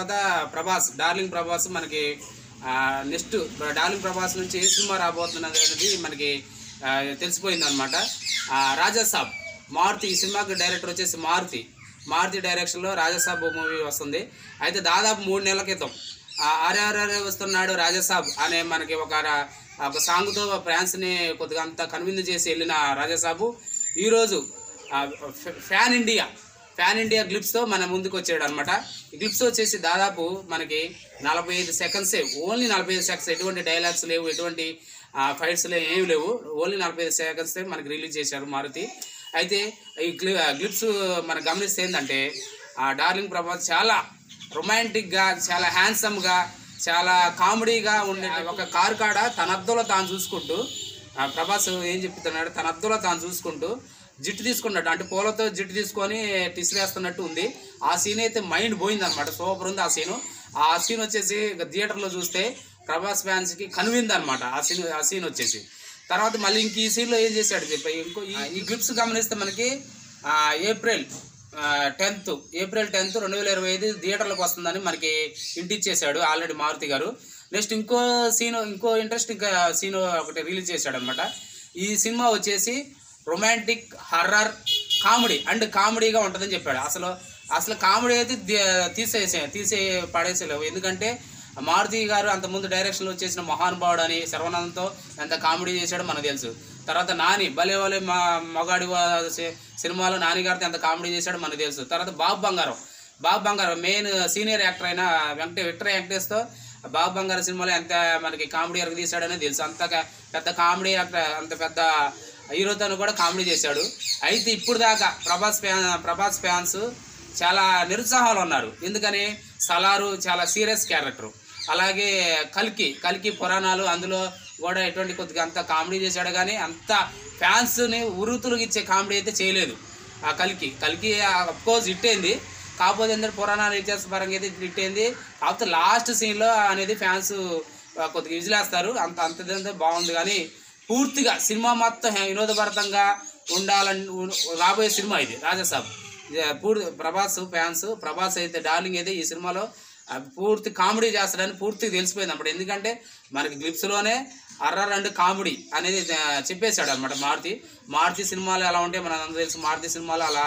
తర్వాత ప్రభాస్, డార్లింగ్ ప్రభాస్ మనకి next darling Prabhas నుంచి ఏ సినిమా రాబోతున్నది అనేది మనకి తెలిసిపోయింది అనమాట. రాజాసాబ్ మారుతి, ఈ సినిమాకి డైరెక్టర్ వచ్చేసి మారుతి డైరెక్షన్లో రాజాసాబ్ మూవీ వస్తుంది. అయితే దాదాపు 3 నెలల క్రితం ఆర్ఆర్ఆర్ వస్తున్నాడు రాజాసాబ్ అనే మనకి ఒక సాంగ్తో ఫ్యాన్స్ని కొద్దిగా అంతా కన్విన్స్ చేసి వెళ్ళిన రాజాసాబు ఈరోజు ఫ్యాన్ ఇండియా గ్లిప్స్తో మన ముందుకు వచ్చాడు అనమాట. ఈ గ్లిప్స్ వచ్చేసి దాదాపు మనకి 45 సెకండ్సే, ఓన్లీ 45 సెకండ్స్, ఎటువంటి డైలాగ్స్ లేవు, ఎటువంటి ఫైట్స్ ఏమి లేవు, ఓన్లీ 45 సెకండ్సే మనకి రిలీజ్ చేశారు మారుతి. అయితే ఈ గ్లిప్స్ మనం గమనిస్తే ఏంటంటే డార్లింగ్ ప్రభాస్ చాలా రొమాంటిక్గా, చాలా హ్యాండ్సమ్గా, చాలా కామెడీగా ఉండే ఒక కారు కాడ తన అద్దంలో తాను చూసుకుంటూ ప్రభాస్ ఏం చెప్తున్నాడు, తన అద్దంలో తాను చూసుకుంటూ జిట్టు తీసుకున్నట్టు, అంటే పూలతో జిట్టు తీసుకొని టిసిరేస్తున్నట్టు ఉంది. ఆ సీన్ అయితే మైండ్ పోయిందనమాట, సూపర్ ఉంది ఆ సీన్ వచ్చేసి థియేటర్లో చూస్తే ప్రభాస్ ఫ్యాన్స్కి కనువింది అనమాట ఆ సీన్ వచ్చేసి. తర్వాత మళ్ళీ ఇంక ఈ సీన్లో ఏం చేశాడు చెప్పి ఈ గ్లిప్స్ గమనిస్తే మనకి ఏప్రిల్ 10, 2025 థియేటర్లకు వస్తుందని మనకి ఇంటిచ్చేసాడు ఆల్రెడీ మారుతి గారు. నెక్స్ట్ ఇంకో ఇంట్రెస్టింగ్ సీన్ ఒకటి రిలీజ్ చేశాడు అనమాట. ఈ సినిమా వచ్చేసి రొమాంటిక్, హర్రర్, కామెడీగా ఉంటుందని చెప్పాడు. అసలు కామెడీ అయితే తీసే పడేసేలేవు. ఎందుకంటే మారుతి గారు అంతకుముందు డైరెక్షన్లో వచ్చేసిన మహానుభావుడు అని శర్వనందంతో ఎంత కామెడీ చేశాడో మనకు తెలుసు. తర్వాత నాని భలే మగాడి సినిమాలో నాని గారితో ఎంత కామెడీ చేశాడో మనకు తెలుసు. తర్వాత బాబు బంగారం మెయిన్ సీనియర్ యాక్టర్ అయిన విక్టర్ వెంకటేష్తో బాబు బంగారం సినిమాలో ఎంత మనకి కామెడీ ఎరగ తీశాడనే తెలుసు. అంత పెద్ద కామెడీ యాక్టర్, అంత పెద్ద హీరోతో కూడా కామెడీ చేశాడు. అయితే ఇప్పుడు దాకా ప్రభాస్ ఫ్యాన్స్ చాలా నిరుత్సాహాలు ఉన్నారు. ఎందుకని సలారు చాలా సీరియస్ క్యారెక్టర్, అలాగే కల్కి పురాణాలు, అందులో కూడా ఎటువంటి కొద్దిగా అంత కామెడీ చేశాడు కానీ అంత ఫ్యాన్స్ని ఉరుతులుగా ఇచ్చే కామెడీ అయితే చేయలేదు. ఆ కల్కి అఫ్కోర్స్ హిట్ అయింది, కాకపోతే ఏంటంటే పురాణాలు ఇతిహాస పరంగా అయితే హిట్ అయింది. కాకపోతే లాస్ట్ సీన్లో అనేది ఫ్యాన్స్ కొద్దిగా విజిలేస్తారు, అంత బాగుంది. కానీ పూర్తిగా సినిమా మొత్తం వినోదభరితంగా ఉండాలని రాబోయే సినిమా ఇది రాజాసాబ్. ప్రభాస్ అయితే డార్లింగ్ అయితే ఈ సినిమాలో పూర్తి కామెడీ చేస్తాడని పూర్తిగా తెలిసిపోయింది అన్నమాట. ఎందుకంటే మనకి గ్లిప్స్లోనే హర్రర్ అండ్ కామెడీ అనేది చెప్పేశాడు అనమాట మారుతి సినిమాలు ఎలా ఉంటే మనకు తెలుసు. మారుతి సినిమాలు అలా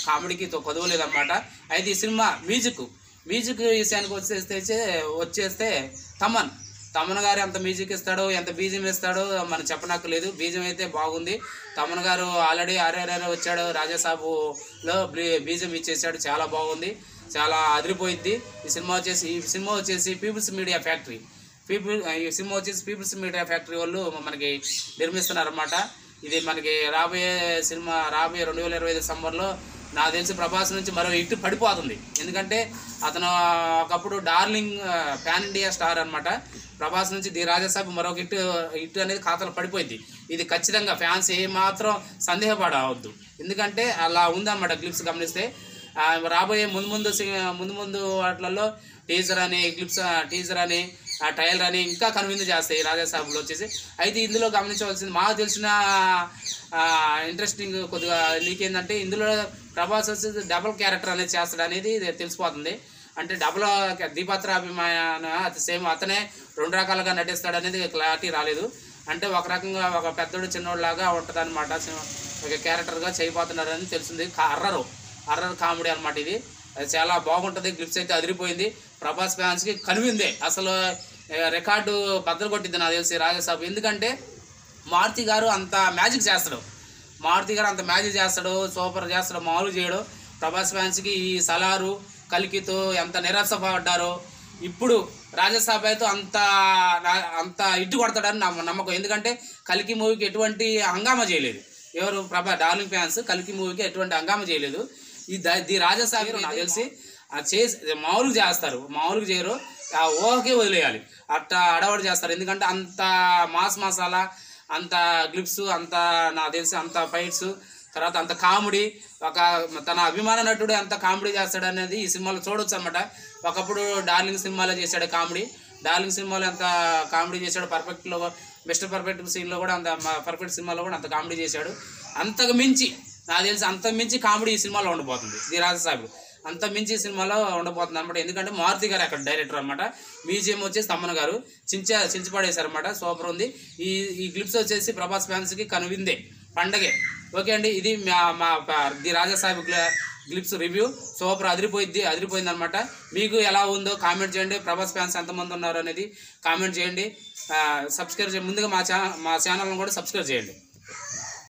కామెడీకి కొదవలేదన్నమాట. అయితే ఈ సినిమా మ్యూజిక్ విషయానికి వచ్చేస్తే తమన్ గారు ఎంత మ్యూజిక్ ఇస్తాడో, ఎంత బీజియం ఇస్తాడో మనం చెప్పనక్కర్లేదు. బీజియం అయితే బాగుంది. తమన్ గారు ఆల్రెడీ ఆర్ఆర్ఆర్ వచ్చాడు, రాజాసాబులో బీజియం ఇచ్చేసాడు, చాలా బాగుంది, చాలా అదిరిపోయింది. ఈ సినిమా వచ్చేసి పీపుల్స్ మీడియా ఫ్యాక్టరీ వాళ్ళు మనకి నిర్మిస్తున్నారన్నమాట. ఇది మనకి రాబోయే 2025 సమ్మర్లో నాకు తెలిసి ప్రభాస్ నుంచి మరో హిట్ పడిపోతుంది. ఎందుకంటే అతను ఒకప్పుడు డార్లింగ్ ప్యాన్ ఇండియా స్టార్ అనమాట. ప్రభాస్ నుంచి ది రాజాసాబ్ మరొక హిట్ అనేది ఖాతాలో పడిపోయింది. ఇది ఖచ్చితంగా ఫ్యాన్స్ ఏమాత్రం సందేహపడవద్దు, ఎందుకంటే అలా ఉందన్నమాట. క్లిప్స్ గమనిస్తే రాబోయే ముందు వాటిలలో టీజర్ అని ట్రయలర్ అని ఇంకా కన్విన్స్ చేస్తాయి రాజాసాబ్లో వచ్చేసి. అయితే ఇందులో గమనించవలసింది, మాకు తెలిసిన ఇంట్రెస్టింగ్ కొద్దిగా నీకేందంటే ఇందులో ప్రభాస్ వచ్చేసి డబుల్ క్యారెక్టర్ అనేది చేస్తాడు అనేది తెలిసిపోతుంది. అంటే డబుల్ దీపాత్రాభిమాన సేమ్ అతనే 2 రకాలుగా నటిస్తాడు అనేది క్లారిటీ రాలేదు. అంటే ఒక రకంగా ఒక పెద్దోడు చిన్నోడులాగా ఉంటుంది అనమాట, ఒక క్యారెక్టర్గా చేయబోతున్నారని తెలిసింది. హర్రర్ కామెడీ అనమాట ఇది. అది చాలా బాగుంటుంది. గ్లిప్స్ అయితే అదిరిపోయింది. ప్రభాస్ ఫ్యాన్స్కి కనువిందే, అసలు రికార్డు బద్దలు కొట్టింది నాకు తెలిసి రాజాసాబ్. ఎందుకంటే మారుతి గారు అంత మ్యాజిక్ చేస్తాడు, సూపర్ చేస్తాడు, మామూలు చేయడు. ప్రభాస్ ఫ్యాన్స్కి ఈ సలారు కల్కితో ఎంత నిరాశపడ్డారో ఇప్పుడు రాజాసాబ్ అయితే అంత ఇట్టు కొడతాడని నమ్మకం. ఎందుకంటే కల్కి మూవీకి ఎటువంటి హంగామా చేయలేదు ఎవరు డార్లింగ్ ఫ్యాన్స్, కల్కి మూవీకి ఎటువంటి హంగామా చేయలేదు. ఈ రాజాసాబ్ నాకు తెలిసి మామూలుగా చేయరు, ఆ ఊహకే వదిలేయాలి, అట్లా అడవాడు చేస్తారు. ఎందుకంటే అంత మాస్ మసాలా, అంత గ్లిప్స్, అంత నాకు తెలిసి అంత ఫైట్స్, తర్వాత అంత కామెడీ, తన అభిమాన నటుడు ఎంత కామెడీ చేస్తాడు అనేది ఈ సినిమాలో చూడొచ్చు అనమాట. ఒకప్పుడు డార్లింగ్ సినిమాలో చేశాడు కామెడీ, డార్లింగ్ సినిమాలో ఎంత కామెడీ చేశాడు, మిస్టర్ పర్ఫెక్ట్ సీన్లో కూడా అంత పర్ఫెక్ట్ సినిమాలో కూడా అంత కామెడీ చేశాడు. అంతకు మించి నాకు తెలిసి కామెడీ ఈ సినిమాలో ఉండబోతుంది ది రాజాసాబ్. అంత మించి సినిమాలో ఉండబోతుంది అనమాట. ఎందుకంటే మారుతి గారు అక్కడ డైరెక్టర్ అనమాట. మ్యూజియం వచ్చేసి తమ్మన్ గారు చించిపడేశారు అనమాట. సూపర్ ఉంది. ఈ క్లిప్స్ వచ్చేసి ప్రభాస్ ఫ్యాన్స్కి కనువిందే, పండగే. ఓకే అండి, ఇది మా the Raja Saheb clips review. Super, అదిరిపోయింది అనమాట. మీకు ఎలా ఉందో కామెంట్ చేయండి. ప్రభాస్ ఫ్యాన్స్ ఎంతమంది ఉన్నారు అనేది కామెంట్ చేయండి. సబ్స్క్రైబ్ చేయండి. ముందుగా మా ఛానల్ని కూడా సబ్స్క్రైబ్ చేయండి.